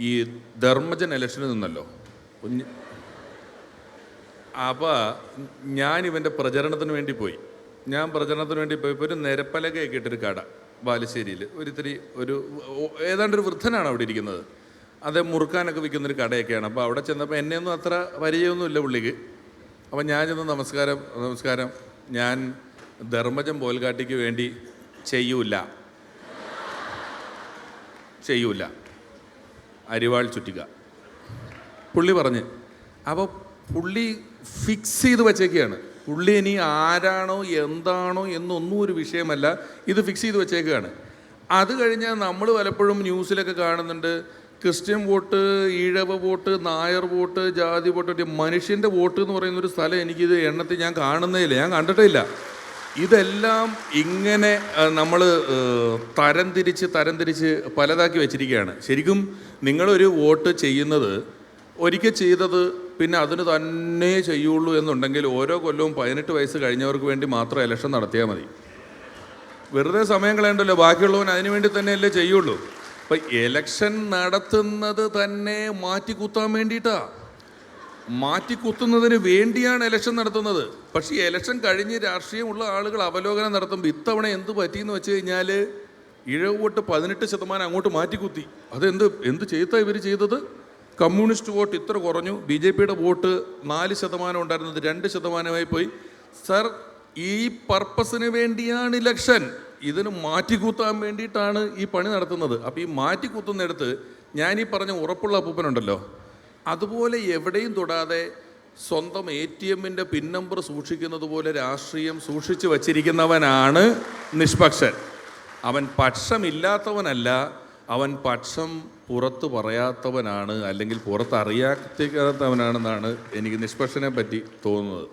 ഈ ധർമ്മജൻ ഇലക്ഷന് നിന്നല്ലോ. അപ്പോൾ ഞാനിവൻ്റെ പ്രചരണത്തിന് വേണ്ടി പോയി. ഞാൻ പ്രചരണത്തിന് വേണ്ടി പോയപ്പോൾ ഒരു നിരപ്പലകയൊക്കെ ഇട്ടൊരു കട ബാലുശ്ശേരിയിൽ ഒരു ഏതാണ്ടൊരു വൃദ്ധനാണ് അവിടെ ഇരിക്കുന്നത്. അത് മുറുക്കാനൊക്കെ വിൽക്കുന്നൊരു കടയൊക്കെയാണ്. അപ്പോൾ അവിടെ ചെന്നപ്പോൾ എന്നെയൊന്നും അത്ര പരിചയമൊന്നുമില്ല പുള്ളിക്ക്. അപ്പോൾ ഞാൻ ചെന്ന് നമസ്കാരം, ഞാൻ ധർമ്മജൻ പോൽക്കാട്ടിക്ക് വേണ്ടി ചെയ്യൂല, അരിവാൾ ചുറ്റിക പുള്ളി പറഞ്ഞ്. അപ്പോൾ പുള്ളി ഫിക്സ് ചെയ്ത് വച്ചേക്കുകയാണ്. പുള്ളി ഇനി ആരാണോ എന്താണോ എന്നൊന്നും ഒരു വിഷയമല്ല, ഇത് ഫിക്സ് ചെയ്ത് വച്ചേക്കുകയാണ്. അത് കഴിഞ്ഞാൽ നമ്മൾ പലപ്പോഴും ന്യൂസിലൊക്കെ കാണുന്നുണ്ട്, Christian vote, Ezhava vote, Nair vote, ജാതി വോട്ട്, മനുഷ്യൻ്റെ വോട്ട് എന്ന് പറയുന്നൊരു സ്ഥലം എനിക്കിത് എണ്ണത്തിൽ ഞാൻ കാണുന്നേയില്ല, ഞാൻ കണ്ടിട്ടേ ഇല്ല. ഇതെല്ലാം ഇങ്ങനെ നമ്മൾ തരംതിരിച്ച് പലതാക്കി വെച്ചിരിക്കുകയാണ്. ശരിക്കും നിങ്ങളൊരു വോട്ട് ചെയ്യുന്നത്, ഒരിക്കൽ ചെയ്തത് പിന്നെ അതിന് തന്നെ ചെയ്യുള്ളൂ എന്നുണ്ടെങ്കിൽ ഓരോ കൊല്ലവും 18 വയസ്സ് കഴിഞ്ഞവർക്ക് വേണ്ടി മാത്രം ഇലക്ഷൻ നടത്തിയാൽ മതി. വെറുതെ സമയം കളയണ്ടല്ലോ, ബാക്കിയുള്ളവൻ അതിനു വേണ്ടി തന്നെയല്ലേ ചെയ്യുള്ളൂ. അപ്പം ഇലക്ഷൻ നടത്തുന്നത് തന്നെ മാറ്റിക്കുത്താൻ വേണ്ടിയിട്ടാണ്, മാറ്റിക്കുത്തുന്നതിന് വേണ്ടിയാണ് ഇലക്ഷൻ നടത്തുന്നത്. പക്ഷേ ഈ ഇലക്ഷൻ കഴിഞ്ഞ് രാഷ്ട്രീയമുള്ള ആളുകൾ അവലോകനം നടത്തുമ്പോൾ ഇത്തവണ എന്ത് പറ്റിയെന്ന് വെച്ച് കഴിഞ്ഞാൽ ഇഴവ് വോട്ട് 18% അങ്ങോട്ട് മാറ്റിക്കുത്തി. എന്ത് ചെയ്താൽ ഇവർ ചെയ്തത്? കമ്മ്യൂണിസ്റ്റ് വോട്ട് ഇത്ര കുറഞ്ഞു, BJPയുടെ വോട്ട് 4% ഉണ്ടായിരുന്നത് 2% പോയി. സർ, ഈ പർപ്പസിന് വേണ്ടിയാണ് ഇലക്ഷൻ, ഇതിന് മാറ്റിക്കുത്താൻ വേണ്ടിയിട്ടാണ് ഈ പണി നടത്തുന്നത്. അപ്പോൾ ഈ മാറ്റിക്കുത്തുന്നിടത്ത് ഞാൻ ഈ പറഞ്ഞ ഉറപ്പുള്ള അപ്പൂപ്പനുണ്ടല്ലോ, അതുപോലെ എവിടെയും തൊടാതെ സ്വന്തം ATMൻ്റെ പിൻ നമ്പർ സൂക്ഷിക്കുന്നത് പോലെ രാഷ്ട്രീയം സൂക്ഷിച്ചു വച്ചിരിക്കുന്നവനാണ് നിഷ്പക്ഷൻ. അവൻ പക്ഷമില്ലാത്തവനല്ല, അവൻ പക്ഷം പുറത്ത് പറയാത്തവനാണ്, അല്ലെങ്കിൽ പുറത്തറിയാത്തവനാണെന്നാണ് എനിക്ക് നിഷ്പക്ഷനെ പറ്റി തോന്നുന്നത്.